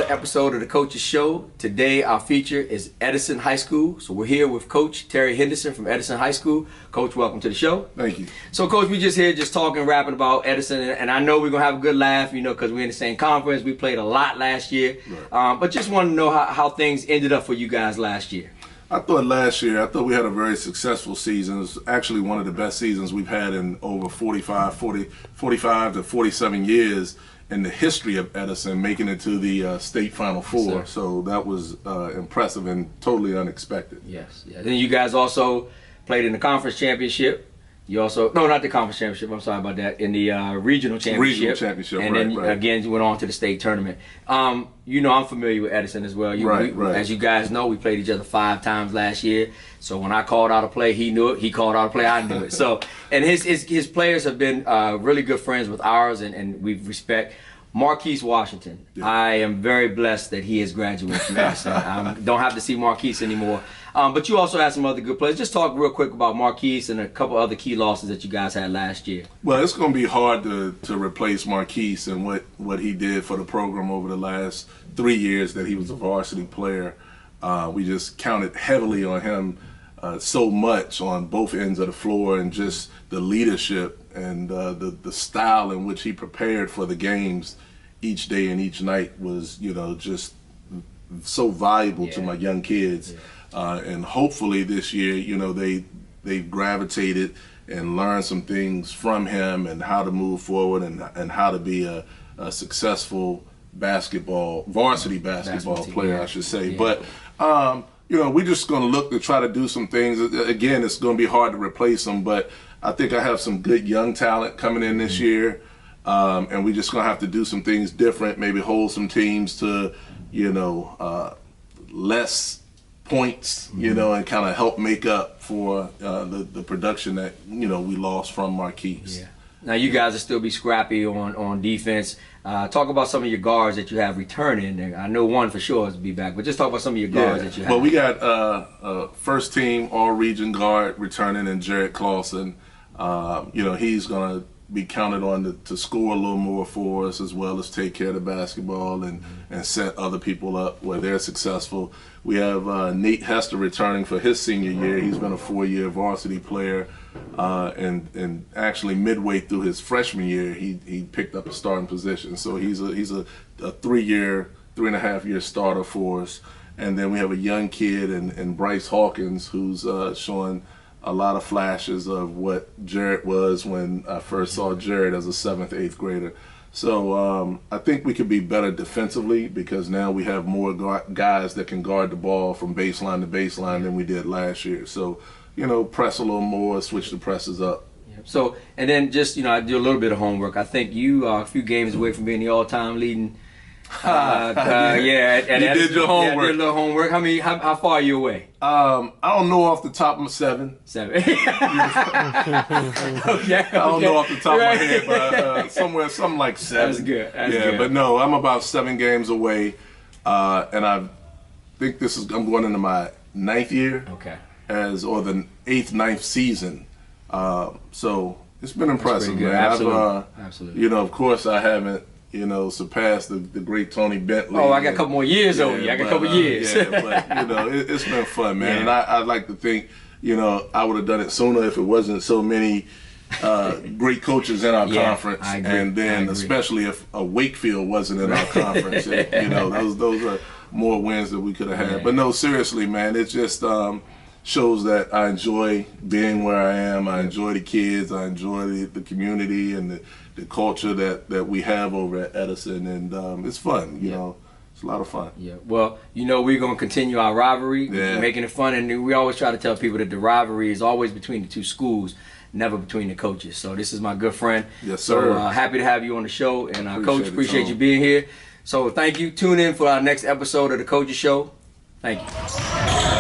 episode of the Coach's Show. Today our feature is Edison High School. So we're here with Coach Terry Henderson from Edison High School. Coach, welcome to the show. Thank you. So Coach, we just here just talking, rapping about Edison, and I know we're going to have a good laugh, you know, because we're in the same conference. We played a lot last year. Right. But just want to know how things ended up for you guys last year. I thought we had a very successful season. It was actually one of the best seasons we've had in over 45 to 47 years in the history of Edison, making it to the state Final Four. Yes, so that was impressive and totally unexpected. Yes. Yeah. Then you guys also played in the conference championship. You also, no, not the conference championship, I'm sorry about that, in the regional championship. And then again, you went on to the state tournament. You know, I'm familiar with Edison as well. As you guys know, we played each other 5 times last year. So when I called out a play, he knew it. He called out a play, I knew it. So, and his players have been really good friends with ours, and we respect. Marquise Washington. Yeah. I am very blessed that he has graduated from Edison. Don't have to see Marquise anymore. But you also had some other good players. Just talk real quick about Marquise and a couple other key losses that you guys had last year. Well, it's going to be hard to replace Marquise and what he did for the program over the last 3 years that he was a varsity player. We just counted heavily on him so much on both ends of the floor, and just the leadership and the style in which he prepared for the games each day and each night was, you know, just so valuable to my young kids. And hopefully this year, you know, they gravitated and learned some things from him and how to move forward and how to be a successful varsity basketball player, I should say. But you know, we're just going to look to try to do some things. Again, it's going to be hard to replace them, but I think I have some good young talent coming in this year, and we're just going to have to do some things different, maybe hold some teams to, you know, less points, you know, and kind of help make up for the production that, you know, we lost from Marquise. Yeah. Now you guys will still be scrappy on defense. Talk about some of your guards that you have returning. I know one for sure is to be back, but just talk about some of your guards that you have. Well, we got a first team all-region guard returning in Jarret Clawson. You know, he's going to be counted on to score a little more for us, as well as take care of the basketball and set other people up where they're successful. We have Nate Hester returning for his senior year. He's been a 4-year varsity player, and actually midway through his freshman year, he picked up a starting position. So he's a 3.5-year starter for us. And then we have a young kid in Bryce Hawkins, who's showing a lot of flashes of what Jarret was when I first saw Jarret as a 7th, 8th grader. So I think we could be better defensively, because now we have more guys that can guard the ball from baseline to baseline than we did last year. So, you know, press a little more, switch the presses up. So, and then just, you know, I do a little bit of homework. I think you are a few games away from being the all-time leading. You did your homework. Yeah, I did a little homework. How far are you away? I don't know off the top of 7. 7. Okay. I don't know off the top of my head, but something like 7. That's good. That's good. But no, I'm about 7 games away, and I think I'm going into my 9th year. Okay. Or the 8th, 9th season. So it's been impressive, man. Absolutely. You know, of course, I haven't, you know, surpassed the great Tony Bentley. Oh, I got a couple more years over you. I got a couple years. But you know, it's been fun, man. And I'd like to think, you know, I would have done it sooner if it wasn't so many great coaches in our conference. I agree. And then especially if a Wakefield wasn't in our conference. You know, those are more wins that we could have had. But no, seriously, man, it just shows that I enjoy being where I am. I enjoy the kids. I enjoy the community and the culture that we have over at Edison, and it's fun, you know. It's a lot of fun. Yeah, well, you know, we're going to continue our rivalry, making it fun, and we always try to tell people that the rivalry is always between the two schools, never between the coaches. So this is my good friend. Yes, sir. So happy to have you on the show, and Coach, appreciate you being here. So thank you. Tune in for our next episode of the Coach's Show. Thank you.